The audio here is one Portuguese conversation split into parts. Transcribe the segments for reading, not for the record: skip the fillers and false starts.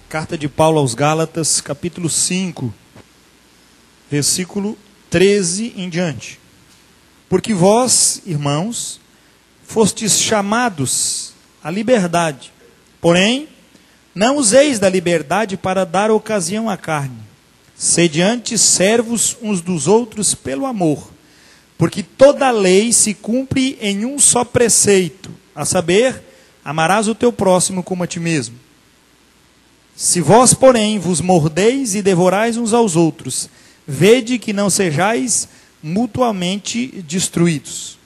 Carta de Paulo aos Gálatas, capítulo 5, versículo 13 em diante. Porque vós, irmãos, fostes chamados à liberdade, porém, não useis da liberdade para dar ocasião à carne. Sede antes servos uns dos outros pelo amor, porque toda a lei se cumpre em um só preceito, a saber, amarás o teu próximo como a ti mesmo. Se vós, porém, vos mordeis e devorais uns aos outros, vede que não sejais mutuamente destruídos.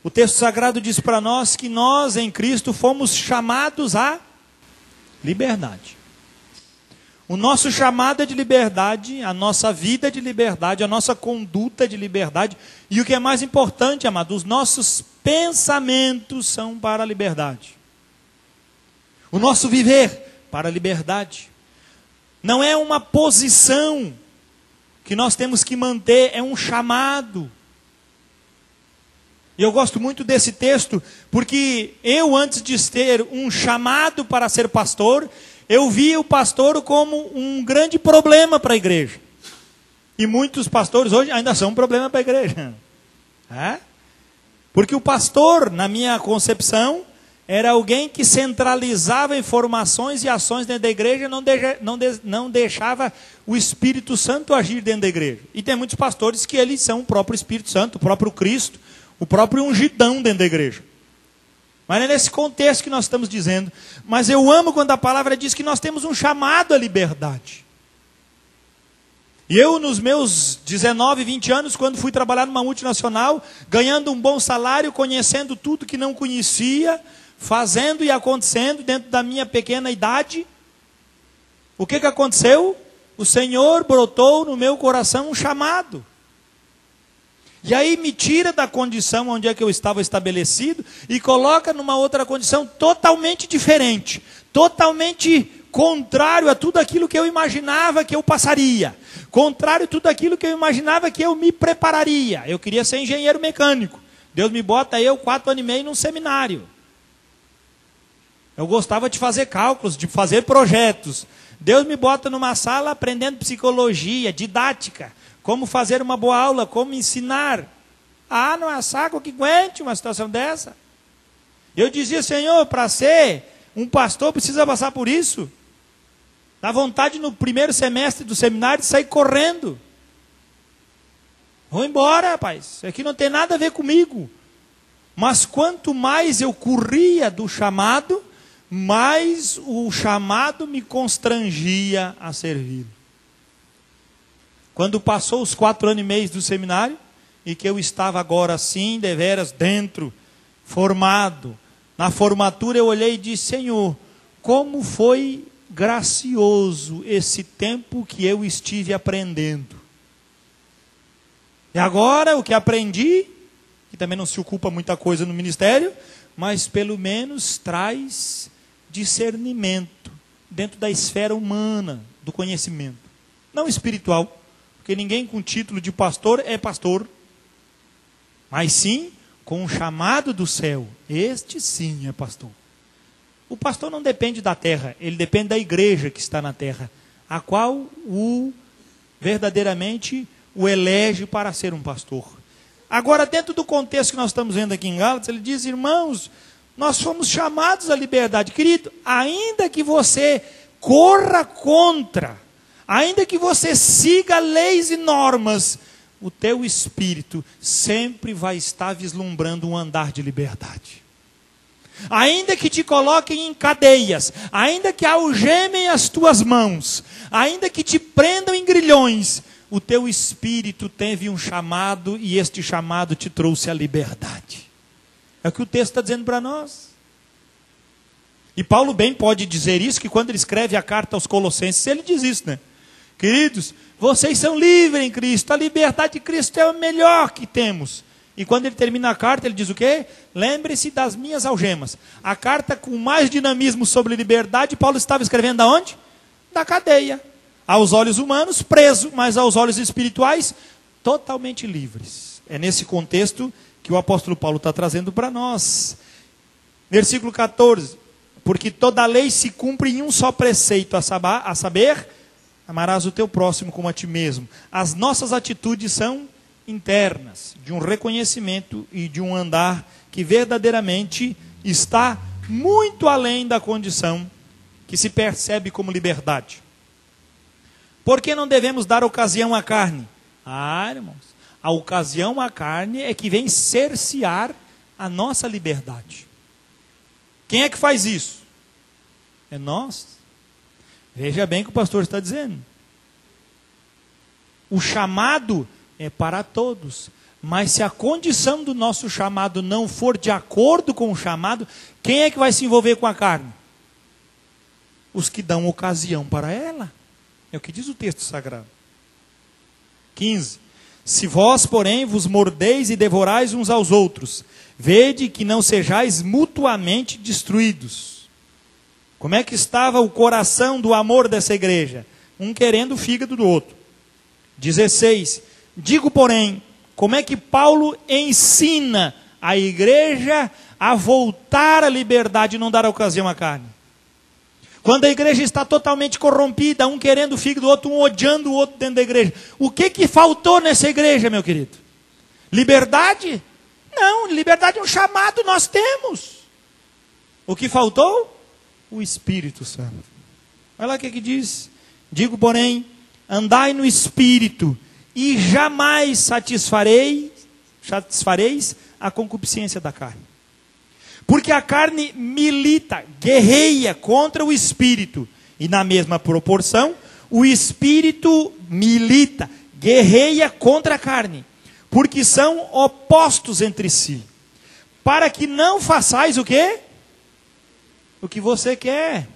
O texto sagrado diz para nós que nós, em Cristo, fomos chamados à liberdade. O nosso chamado é de liberdade, a nossa vida é de liberdade, a nossa conduta é de liberdade. E o que é mais importante, amado, os nossos pensamentos são para a liberdade. O nosso viver para a liberdade. Não é uma posição que nós temos que manter, é um chamado. E eu gosto muito desse texto, porque eu, antes de ter um chamado para ser pastor, eu via o pastor como um grande problema para a igreja. E muitos pastores hoje ainda são um problema para a igreja. Porque o pastor, na minha concepção, era alguém que centralizava informações e ações dentro da igreja e não deixava o Espírito Santo agir dentro da igreja. E tem muitos pastores que eles são o próprio Espírito Santo, o próprio Cristo, o próprio ungidão dentro da igreja. Mas é nesse contexto que nós estamos dizendo. Mas eu amo quando a palavra diz que nós temos um chamado à liberdade. E eu, nos meus 19, 20 anos, quando fui trabalhar numa multinacional, ganhando um bom salário, conhecendo tudo que não conhecia, fazendo e acontecendo dentro da minha pequena idade, o que aconteceu? O Senhor brotou no meu coração um chamado. E aí me tira da condição onde é que eu estava estabelecido e coloca numa outra condição totalmente diferente, totalmente contrário a tudo aquilo que eu imaginava que eu passaria, contrário a tudo aquilo que eu imaginava que eu me prepararia. Eu queria ser engenheiro mecânico. Deus me bota eu 4 anos e meio num seminário. Eu gostava de fazer cálculos, de fazer projetos. Deus me bota numa sala aprendendo psicologia, didática, como fazer uma boa aula, como ensinar. Não há saco que aguente uma situação dessa. Eu dizia, Senhor, para ser um pastor precisa passar por isso. Dá vontade no primeiro semestre do seminário de sair correndo. Vou embora, rapaz. Isso aqui não tem nada a ver comigo. Mas quanto mais eu corria do chamado, mais o chamado me constrangia a servir. Quando passou os 4 anos e meio do seminário, e que eu estava agora assim, deveras dentro, formado, na formatura eu olhei e disse, Senhor, como foi gracioso esse tempo que eu estive aprendendo. E agora o que aprendi, que também não se ocupa muita coisa no ministério, mas pelo menos traz discernimento dentro da esfera humana do conhecimento, não espiritual, porque ninguém com título de pastor é pastor, mas sim com o chamado do céu. Este sim é pastor. O pastor não depende da terra, ele depende da igreja que está na terra, a qual verdadeiramente o elege para ser um pastor. Agora, dentro do contexto que nós estamos vendo aqui em Gálatas, ele diz, irmãos, nós fomos chamados à liberdade. Querido, ainda que você corra contra, ainda que você siga leis e normas, o teu espírito sempre vai estar vislumbrando um andar de liberdade. Ainda que te coloquem em cadeias, ainda que algemem as tuas mãos, ainda que te prendam em grilhões, o teu espírito teve um chamado e este chamado te trouxe a liberdade. É o que o texto está dizendo para nós. E Paulo bem pode dizer isso, que quando ele escreve a carta aos Colossenses, ele diz isso, né? Queridos, vocês são livres em Cristo, a liberdade de Cristo é o melhor que temos. E quando ele termina a carta, ele diz o quê? Lembre-se das minhas algemas. A carta com mais dinamismo sobre liberdade, Paulo estava escrevendo aonde? Da cadeia. Aos olhos humanos, preso, mas aos olhos espirituais, totalmente livres. É nesse contexto que o apóstolo Paulo está trazendo para nós. Versículo 14. porque toda a lei se cumpre em um só preceito, a saber, amarás o teu próximo como a ti mesmo. As nossas atitudes são internas, de um reconhecimento e de um andar que verdadeiramente está muito além da condição que se percebe como liberdade. Por que não devemos dar ocasião à carne? Irmãos, a ocasião à carne é que vem cercear a nossa liberdade. Quem é que faz isso? É nós. Veja bem o que o pastor está dizendo. O chamado é para todos. Mas se a condição do nosso chamado não for de acordo com o chamado, quem é que vai se envolver com a carne? Os que dão ocasião para ela. É o que diz o texto sagrado. 15. Se vós, porém, vos mordeis e devorais uns aos outros, vede que não sejais mutuamente destruídos. Como é que estava o coração do amor dessa igreja? Um querendo o fígado do outro. 16. Digo, porém, como é que Paulo ensina a igreja a voltar à liberdade e não dar ocasião à carne? Quando a igreja está totalmente corrompida, um querendo o fígado do outro, um odiando o outro dentro da igreja. O que faltou nessa igreja, meu querido? Liberdade? Não, liberdade é um chamado, nós temos. O que faltou? O Espírito Santo. Olha lá o que diz. Digo, porém, andai no Espírito e jamais satisfareis a concupiscência da carne. Porque a carne milita, guerreia contra o Espírito. E na mesma proporção, o Espírito milita, guerreia contra a carne. Porque são opostos entre si. Para que não façais o quê? O que você quer.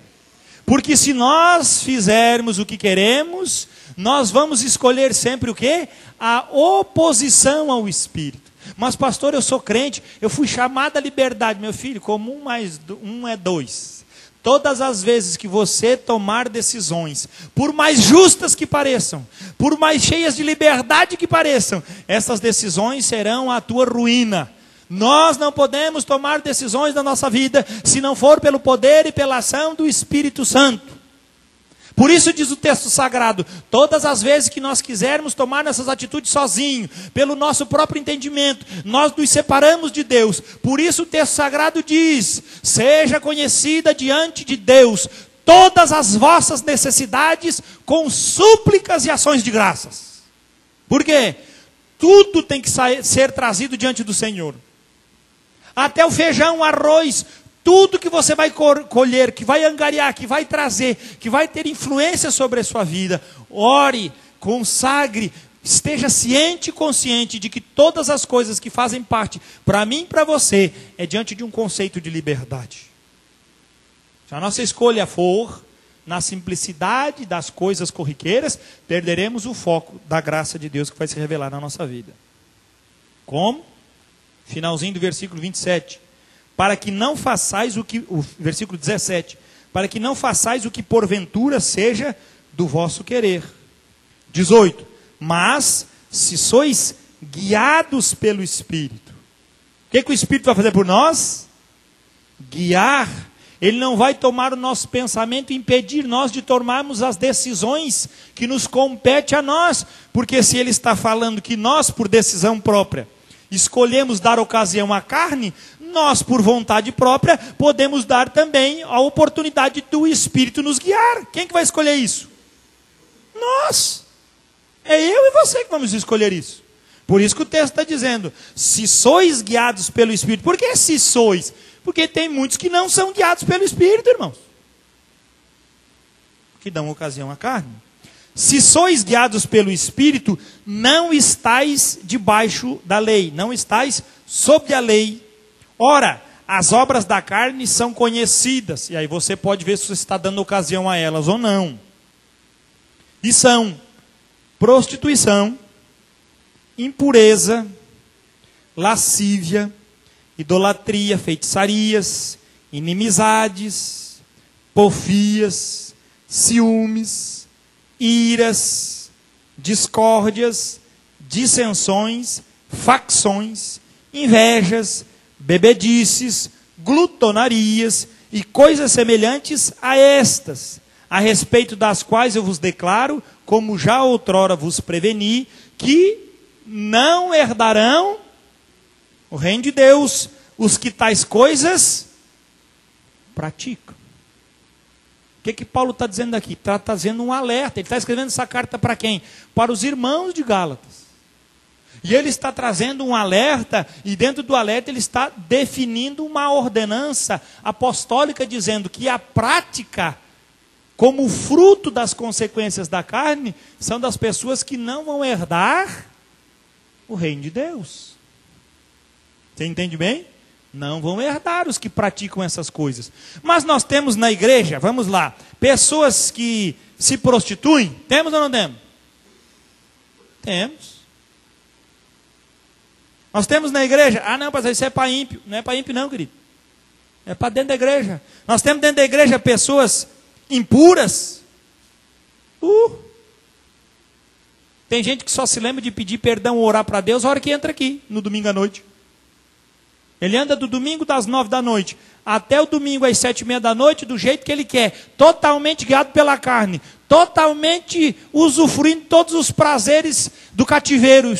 Porque se nós fizermos o que queremos, nós vamos escolher sempre o quê? A oposição ao Espírito. Mas pastor, eu sou crente, eu fui chamado à liberdade. Meu filho, como 1 mais 1 é 2. Todas as vezes que você tomar decisões, por mais justas que pareçam, por mais cheias de liberdade que pareçam, essas decisões serão a tua ruína. Nós não podemos tomar decisões na nossa vida se não for pelo poder e pela ação do Espírito Santo. Por isso diz o texto sagrado, todas as vezes que nós quisermos tomar essas atitudes sozinho, pelo nosso próprio entendimento, nós nos separamos de Deus. Por isso o texto sagrado diz, seja conhecida diante de Deus todas as vossas necessidades com súplicas e ações de graças. Por quê? Tudo tem que ser trazido diante do Senhor. Até o feijão, o arroz, tudo que você vai colher, que vai angariar, que vai trazer, que vai ter influência sobre a sua vida, ore, consagre, esteja ciente e consciente de que todas as coisas que fazem parte, para mim e para você, é diante de um conceito de liberdade. Se a nossa escolha for na simplicidade das coisas corriqueiras, perderemos o foco da graça de Deus que vai se revelar na nossa vida. Como? Finalzinho do versículo 27. Para que não façais o versículo 17, para que não façais o que porventura seja do vosso querer. 18, mas se sois guiados pelo Espírito. O que o Espírito vai fazer por nós? Guiar. Ele não vai tomar o nosso pensamento e impedir nós de tomarmos as decisões que nos compete a nós. Porque se ele está falando que nós, por decisão própria, escolhemos dar ocasião à carne, nós, por vontade própria, podemos dar também a oportunidade do Espírito nos guiar. Quem que vai escolher isso? Nós. É eu e você que vamos escolher isso. Por isso que o texto está dizendo, se sois guiados pelo Espírito. Por que se sois? Porque tem muitos que não são guiados pelo Espírito, irmãos. Que dão ocasião à carne. Se sois guiados pelo Espírito, não estáis debaixo da lei, não estáis sob a lei. Ora, as obras da carne são conhecidas, e aí você pode ver se você está dando ocasião a elas ou não. E são prostituição, impureza, lascívia, idolatria, feitiçarias, inimizades, porfias, ciúmes, iras, discórdias, dissensões, facções, invejas, bebedices, glutonarias, e coisas semelhantes a estas, a respeito das quais eu vos declaro, como já outrora vos preveni, que não herdarão o reino de Deus os que tais coisas praticam. O que Paulo está dizendo aqui? Está trazendo um alerta. Ele está escrevendo essa carta para quem? Para os irmãos de Gálatas. E ele está trazendo um alerta, e dentro do alerta ele está definindo uma ordenança apostólica, dizendo que a prática, como fruto das consequências da carne, são das pessoas que não vão herdar o reino de Deus. Você entende bem? Não vão herdar os que praticam essas coisas. Mas nós temos na igreja, vamos lá, pessoas que se prostituem. Temos ou não temos? Temos. Nós temos na igreja, não, pastor, isso é para ímpio. Não é para ímpio não, querido. É para dentro da igreja. Nós temos dentro da igreja pessoas impuras. Tem gente que só se lembra de pedir perdão ou orar para Deus a hora que entra aqui, no domingo à noite. Ele anda do domingo das 9 da noite até o domingo às 7:30 da noite, do jeito que ele quer, totalmente guiado pela carne, totalmente usufruindo todos os prazeres do cativeiro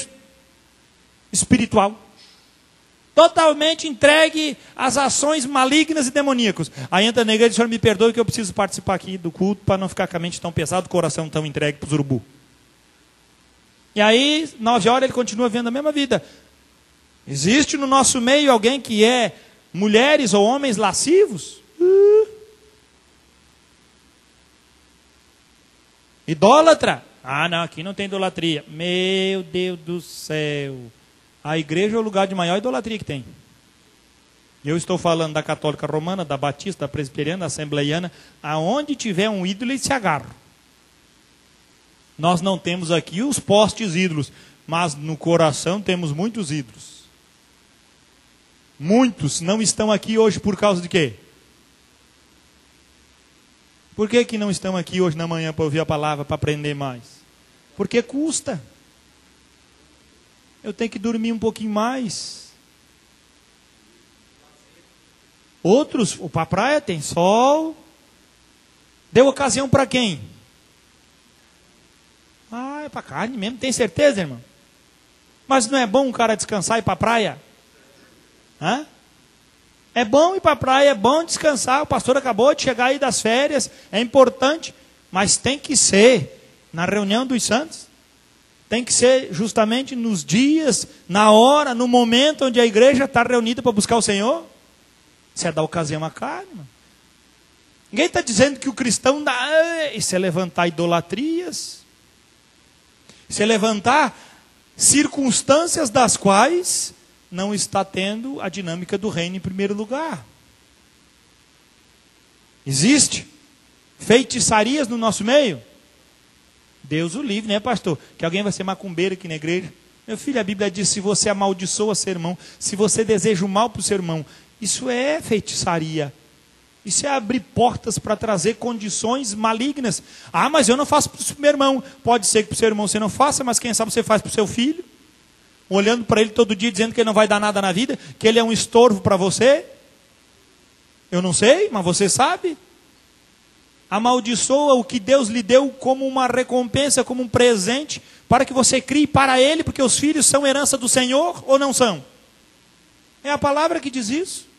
espiritual, totalmente entregue às ações malignas e demoníacas. Aí entra na igreja e diz: Senhor, me perdoe que eu preciso participar aqui do culto para não ficar com a mente tão pesada, o coração tão entregue para os urubu. E aí, 9 horas, ele continua vivendo a mesma vida. Existe no nosso meio alguém que é mulheres ou homens lascivos? Idólatra? Não, aqui não tem idolatria. Meu Deus do céu. A igreja é o lugar de maior idolatria que tem. Eu estou falando da católica romana, da batista, da presbiteriana, da assembleiana. Aonde tiver um ídolo, eles se agarram. Nós não temos aqui os postes ídolos, mas no coração temos muitos ídolos. Muitos não estão aqui hoje por causa de quê? Por que não estão aqui hoje na manhã para ouvir a palavra, para aprender mais? Porque custa. Eu tenho que dormir um pouquinho mais. Outros, para a praia tem sol. Deu ocasião para quem? É para carne mesmo, tem certeza, irmão? Mas não é bom um cara descansar e ir para a praia? É bom ir para a praia, é bom descansar. O pastor acabou de chegar aí das férias, é importante, mas tem que ser na reunião dos santos. Tem que ser justamente nos dias, na hora, no momento onde a igreja está reunida para buscar o Senhor. Isso é dar ocasião à carne, mano. Ninguém está dizendo que o cristão isso é levantar idolatrias. Isso é levantar circunstâncias das quais não está tendo a dinâmica do reino em primeiro lugar. Existe feitiçarias no nosso meio? Deus o livre, né, pastor? Que alguém vai ser macumbeiro aqui na igreja. Meu filho, a Bíblia diz: se você amaldiçoa seu irmão, se você deseja o mal para o seu irmão, isso é feitiçaria. Isso é abrir portas para trazer condições malignas. Mas eu não faço para o meu irmão. Pode ser que para o seu irmão você não faça, mas quem sabe você faz para o seu filho? Olhando para ele todo dia, dizendo que ele não vai dar nada na vida, que ele é um estorvo para você. Eu não sei, mas você sabe. Amaldiçoa o que Deus lhe deu como uma recompensa, como um presente, para que você crie para ele, porque os filhos são herança do Senhor ou não são? É a palavra que diz isso.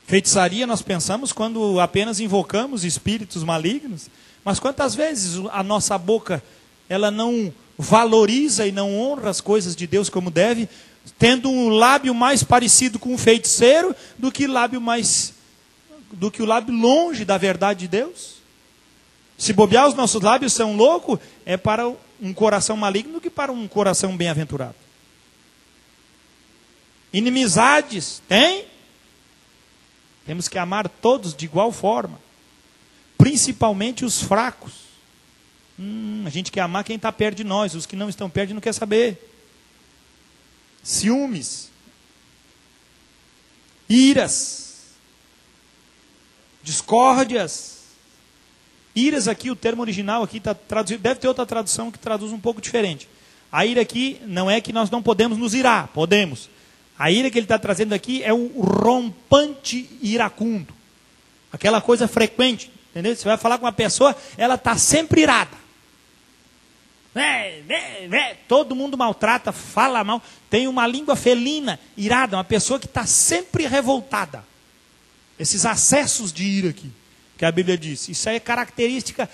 Feitiçaria nós pensamos quando apenas invocamos espíritos malignos, mas quantas vezes a nossa boca ela não valoriza e não honra as coisas de Deus como deve, tendo um lábio mais parecido com um feiticeiro do que o lábio longe da verdade de Deus? Se bobear, os nossos lábios são loucos, é para um coração maligno do que para um coração bem-aventurado. Inimizades, tem? Temos que amar todos de igual forma, principalmente os fracos. A gente quer amar quem está perto de nós, os que não estão perto não quer saber. Ciúmes, iras, discórdias. Iras aqui, o termo original aqui está traduzido, deve ter outra tradução que traduz um pouco diferente. A ira aqui não é que nós não podemos nos irar, podemos. A ira que ele está trazendo aqui é um rompante iracundo. Aquela coisa frequente, entendeu? Você vai falar com uma pessoa, ela está sempre irada. Todo mundo maltrata, fala mal. Tem uma língua felina, irada, uma pessoa que está sempre revoltada. Esses acessos de ira aqui, que a Bíblia diz. Isso aí é característica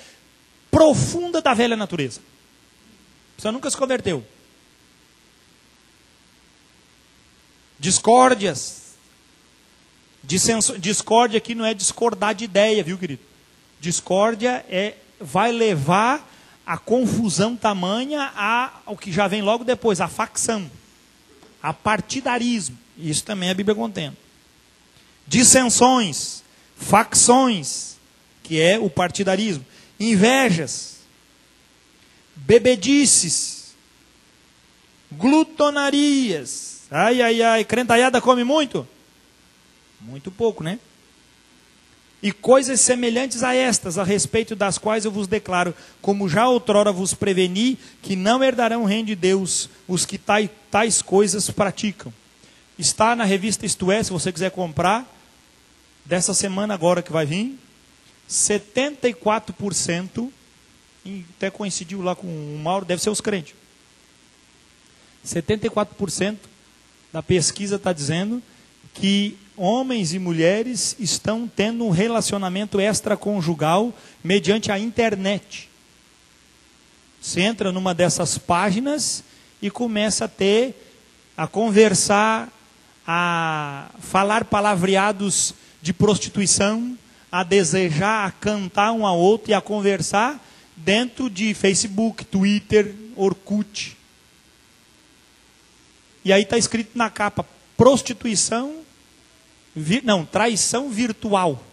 profunda da velha natureza. A pessoa nunca se converteu. Discórdias. Discórdia aqui não é discordar de ideia, viu, querido? Discórdia vai levar a confusão tamanha ao que já vem logo depois, a facção, a partidarismo. Isso também a Bíblia contém. Dissensões, facções, que é o partidarismo. Invejas, bebedices, glutonarias. Ai, crentaiada come muito? Muito pouco, né? E coisas semelhantes a estas, a respeito das quais eu vos declaro, como já outrora vos preveni, que não herdarão o reino de Deus os que tais coisas praticam. Está na revista Isto É, se você quiser comprar, dessa semana agora que vai vir, 74%, até coincidiu lá com o Mauro, deve ser os crentes. 74% da pesquisa está dizendo que homens e mulheres estão tendo um relacionamento extraconjugal mediante a internet. Você entra numa dessas páginas e começa a conversar, a falar palavreados de prostituição, a desejar, a cantar um ao outro e a conversar dentro de Facebook, Twitter, Orkut. E aí está escrito na capa, traição virtual.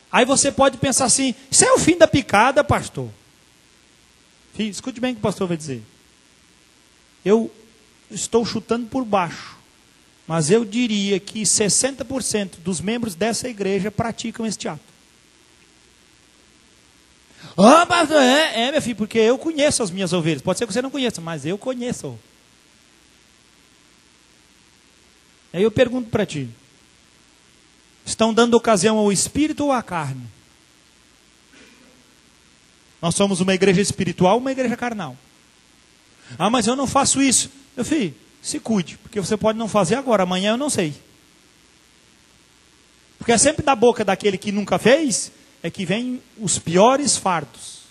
Aí você pode pensar assim, isso é o fim da picada, pastor. Filho, escute bem o que o pastor vai dizer. Eu estou chutando por baixo, mas eu diria que 60% dos membros dessa igreja praticam este ato. Ah, pastor, meu filho, porque eu conheço as minhas ovelhas. Pode ser que você não conheça, mas eu conheço. Aí eu pergunto para ti, estão dando ocasião ao espírito ou à carne? Nós somos uma igreja espiritual, uma igreja carnal. Ah, mas eu não faço isso. Meu filho, se cuide, porque você pode não fazer agora, amanhã eu não sei. Porque é sempre da boca daquele que nunca fez, é que vem os piores fardos.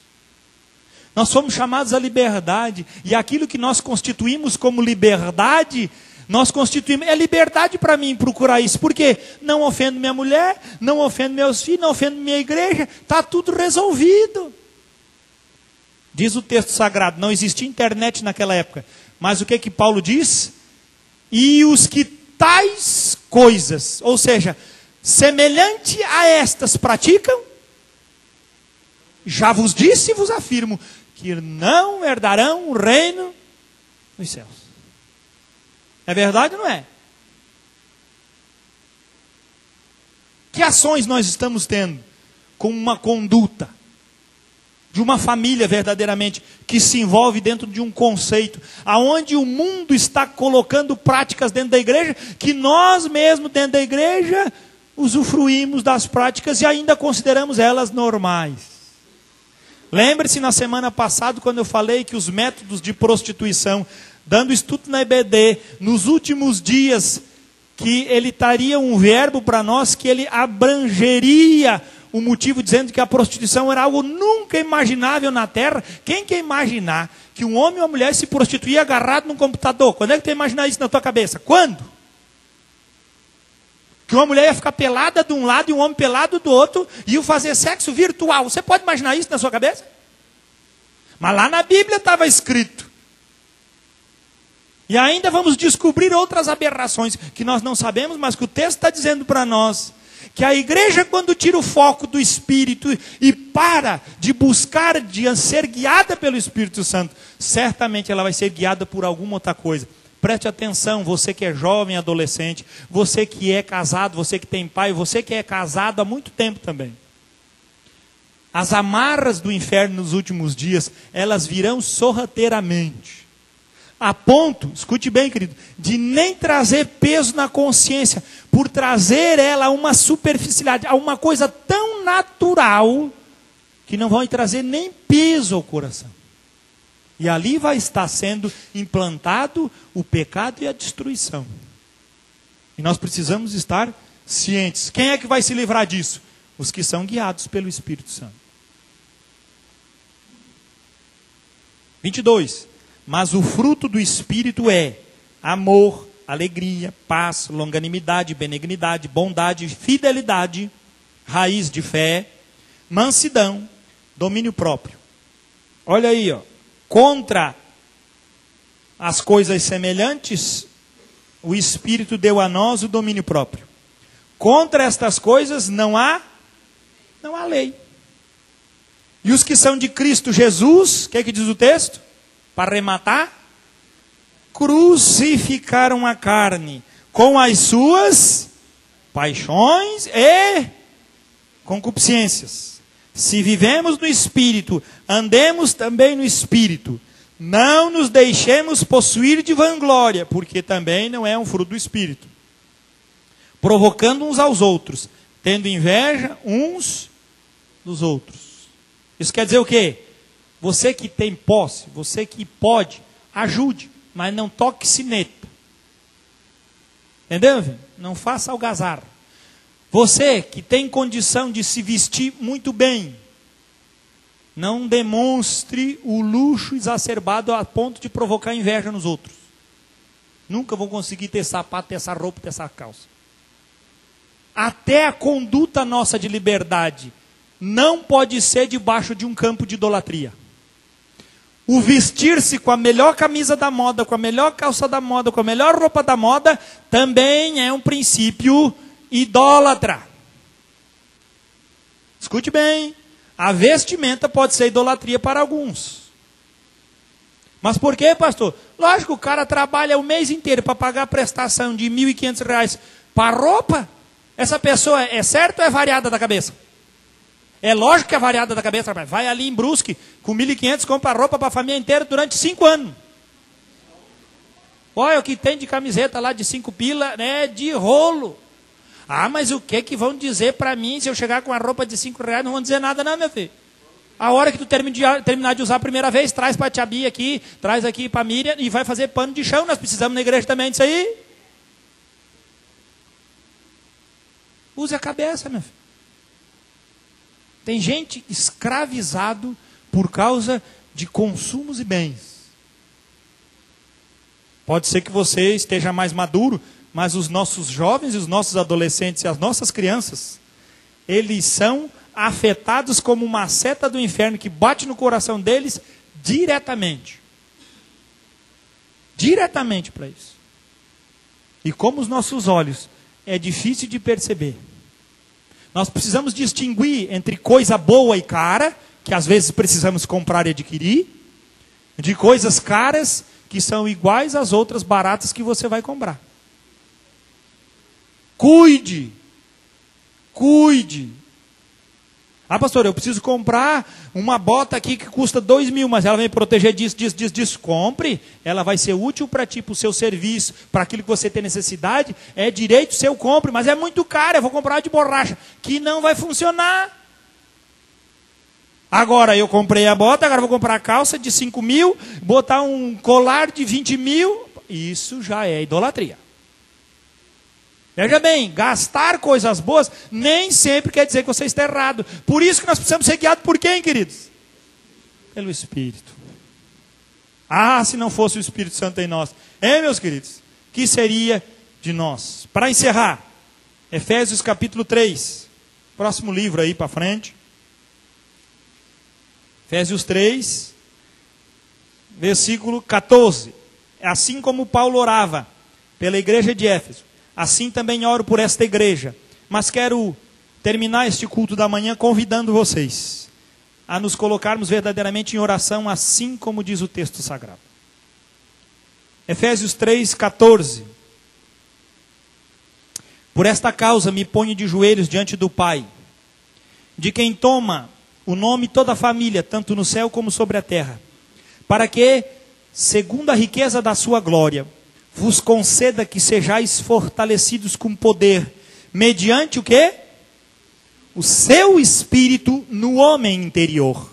Nós somos chamados à liberdade, e aquilo que nós constituímos como liberdade, nós constituímos, é liberdade para mim procurar isso, porque não ofendo minha mulher, não ofendo meus filhos, não ofendo minha igreja, está tudo resolvido. Diz o texto sagrado, não existia internet naquela época, mas o que Paulo diz? E os que tais coisas, ou seja, semelhante a estas praticam, já vos disse e vos afirmo, que não herdarão o reino dos céus. É verdade ou não é? Que ações nós estamos tendo com uma conduta de uma família verdadeiramente que se envolve dentro de um conceito, aonde o mundo está colocando práticas dentro da igreja, que nós mesmos dentro da igreja usufruímos das práticas e ainda consideramos elas normais. Lembre-se na semana passada quando eu falei que os métodos de prostituição, dando estudo na EBD, nos últimos dias, que ele traria um verbo para nós, que ele abrangeria o motivo, dizendo que a prostituição era algo nunca imaginável na terra. Quem quer imaginar que um homem ou uma mulher se prostituía agarrado num computador? Quando é que tu ia imaginar isso na tua cabeça? Quando? Que uma mulher ia ficar pelada de um lado e um homem pelado do outro, e iam fazer sexo virtual. Você pode imaginar isso na sua cabeça? Mas lá na Bíblia estava escrito. E ainda vamos descobrir outras aberrações que nós não sabemos, mas que o texto está dizendo para nós. Que a igreja, quando tira o foco do Espírito e para de buscar, de ser guiada pelo Espírito Santo, certamente ela vai ser guiada por alguma outra coisa. Preste atenção, você que é jovem, adolescente, você que é casado, você que tem pai, você que é casado há muito tempo também. As amarras do inferno nos últimos dias, elas virão sorrateiramente. a ponto, escute bem, querido, de nem trazer peso na consciência, por trazer ela a uma superficialidade, a uma coisa tão natural, que não vai trazer nem peso ao coração. E ali vai estar sendo implantado o pecado e a destruição. E nós precisamos estar cientes. Quem é que vai se livrar disso? Os que são guiados pelo Espírito Santo. 22. Mas o fruto do Espírito é amor, alegria, paz, longanimidade, benignidade, bondade, fidelidade, raiz de fé, mansidão, domínio próprio. Olha aí, ó. Contra as coisas semelhantes, o Espírito deu a nós o domínio próprio. Contra estas coisas não há lei. E os que são de Cristo Jesus, o que diz o texto? Para arrematar, crucificaram a carne com as suas paixões e concupiscências. Se vivemos no Espírito, andemos também no Espírito. Não nos deixemos possuir de vanglória, porque também não é um fruto do Espírito. Provocando uns aos outros, tendo inveja uns dos outros. Isso quer dizer o quê? Você que tem posse, você que pode, ajude, mas não toque sineta. Entendeu, filho? Não faça algazarra. Você que tem condição de se vestir muito bem, não demonstre o luxo exacerbado a ponto de provocar inveja nos outros. Nunca vão conseguir ter sapato, ter essa roupa, ter essa calça. Até a conduta nossa de liberdade não pode ser debaixo de um campo de idolatria. O vestir-se com a melhor camisa da moda, com a melhor calça da moda, com a melhor roupa da moda, também é um princípio idólatra. Escute bem, a vestimenta pode ser idolatria para alguns. Mas por quê, pastor? Lógico, o cara trabalha o mês inteiro para pagar a prestação de R$ 1.500 para roupa. Essa pessoa é certa ou é variada da cabeça? É lógico que é variada da cabeça. Vai ali em Brusque, com 1.500, compra roupa para a família inteira durante 5 anos. Olha o que tem de camiseta lá de 5 pila, né, de rolo. Ah, mas o que vão dizer para mim se eu chegar com uma roupa de R$5? Não vão dizer nada não, meu filho. A hora que tu terminar de usar a primeira vez, traz para a tia Bia aqui, traz aqui para a Miriam e vai fazer pano de chão. Nós precisamos na igreja também disso aí. Use a cabeça, meu filho. Tem gente escravizado por causa de consumos e bens. Pode ser que você esteja mais maduro, mas os nossos jovens, os nossos adolescentes e as nossas crianças, eles são afetados como uma seta do inferno que bate no coração deles diretamente. Diretamente para isso. E como os nossos olhos é difícil de perceber. Nós precisamos distinguir entre coisa boa e cara, que às vezes precisamos comprar e adquirir, de coisas caras que são iguais às outras baratas que você vai comprar. Cuide. Ah, pastor, eu preciso comprar uma bota aqui que custa 2.000, mas ela vai me proteger disso. Compre, ela vai ser útil para ti, para o seu serviço, para aquilo que você tem necessidade. É direito seu, compre, mas é muito caro, eu vou comprar de borracha, que não vai funcionar. Agora eu comprei a bota, agora vou comprar a calça de 5.000, botar um colar de 20.000, isso já é idolatria. Veja bem, gastar coisas boas nem sempre quer dizer que você está errado. Por isso que nós precisamos ser guiados por quem, queridos? Pelo Espírito. Ah, se não fosse o Espírito Santo em nós. Meus queridos? Que seria de nós? Para encerrar, Efésios capítulo 3. Próximo livro aí para frente. Efésios 3, versículo 14. Assim como Paulo orava pela igreja de Éfeso, assim também oro por esta igreja. Mas quero terminar este culto da manhã convidando vocês a nos colocarmos verdadeiramente em oração, assim como diz o texto sagrado. Efésios 3, 14. Por esta causa me ponho de joelhos diante do Pai, de quem toma o nome toda a família, tanto no céu como sobre a terra, para que segundo a riqueza da sua glória, vos conceda que sejais fortalecidos com poder, mediante o quê? O seu Espírito no homem interior.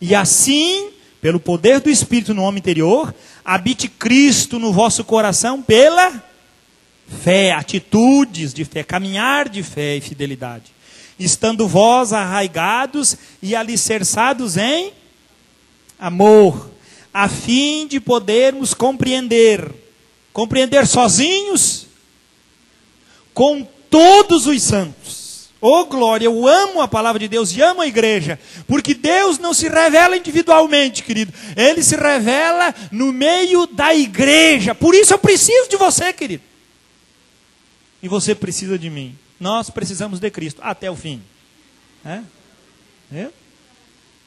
E assim, pelo poder do Espírito no homem interior, habite Cristo no vosso coração pela fé, atitudes de fé, caminhar de fé e fidelidade. Estando vós arraigados e alicerçados em amor, a fim de podermos compreender sozinhos com todos os santos. Oh glória, eu amo a palavra de Deus e amo a igreja, porque Deus não se revela individualmente, querido. Ele se revela no meio da igreja. Por isso eu preciso de você, querido. E você precisa de mim. Nós precisamos de Cristo até o fim.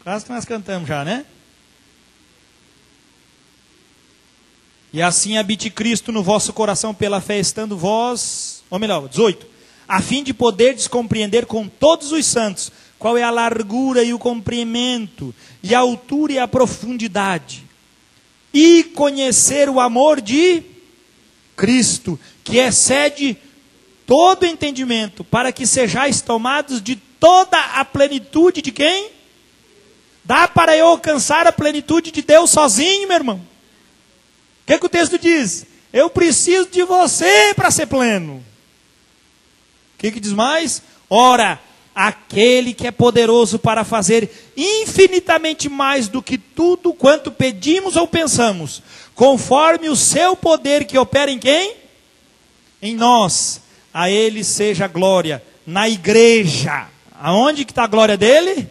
Quase que nós cantamos já, né? E assim habite Cristo no vosso coração pela fé, estando vós, ou melhor, 18, a fim de poderdes compreender com todos os santos qual é a largura e o comprimento, e a altura e a profundidade, e conhecer o amor de Cristo, que excede todo entendimento, para que sejais tomados de toda a plenitude de quem? Dá para eu alcançar a plenitude de Deus sozinho, meu irmão? O que o texto diz? Eu preciso de você para ser pleno. O que diz mais? Ora, aquele que é poderoso para fazer infinitamente mais do que tudo quanto pedimos ou pensamos, conforme o seu poder que opera em quem? Em nós. A ele seja a glória na igreja. Aonde que está a glória dele?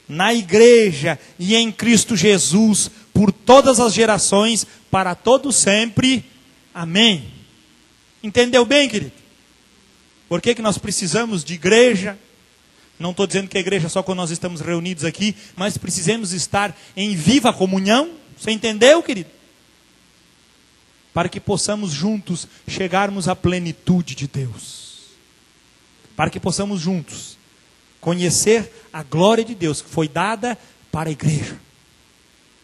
Na igreja e em Cristo Jesus, por todas as gerações, para todo sempre. Amém. Entendeu bem, querido? Por que nós precisamos de igreja? Não estou dizendo que a igreja é só quando nós estamos reunidos aqui, mas precisamos estar em viva comunhão. Você entendeu, querido? Para que possamos juntos chegarmos à plenitude de Deus. Para que possamos juntos conhecer a glória de Deus que foi dada para a igreja.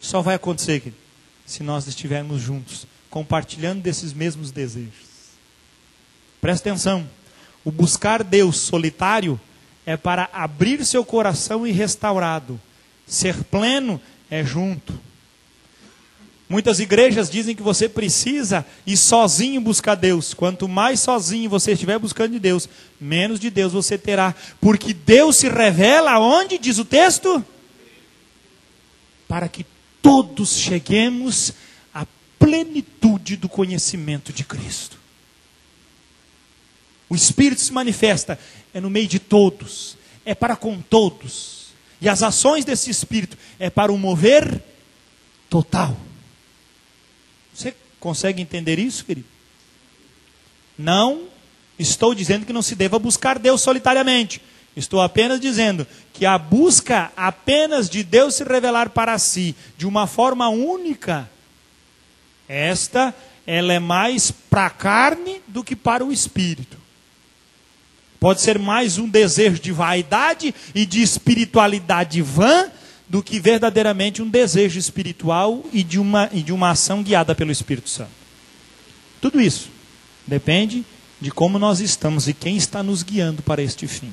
Só vai acontecer, querido, se nós estivermos juntos, compartilhando desses mesmos desejos. Presta atenção. O buscar Deus solitário é para abrir seu coração e restaurado. Ser pleno é junto. Muitas igrejas dizem que você precisa ir sozinho buscar Deus. Quanto mais sozinho você estiver buscando de Deus, menos de Deus você terá. Porque Deus se revela aonde, diz o texto? Para que todos cheguemos à plenitude do conhecimento de Cristo. O Espírito se manifesta, é no meio de todos, é para com todos. E as ações desse Espírito é para o mover total. Você consegue entender isso, querido? Não estou dizendo que não se deva buscar Deus solitariamente. Estou apenas dizendo que a busca apenas de Deus se revelar para si de uma forma única, ela é mais para a carne do que para o espírito. Pode ser mais um desejo de vaidade e de espiritualidade vã do que verdadeiramente um desejo espiritual e de uma ação guiada pelo Espírito Santo. Tudo isso depende de como nós estamos e quem está nos guiando para este fim.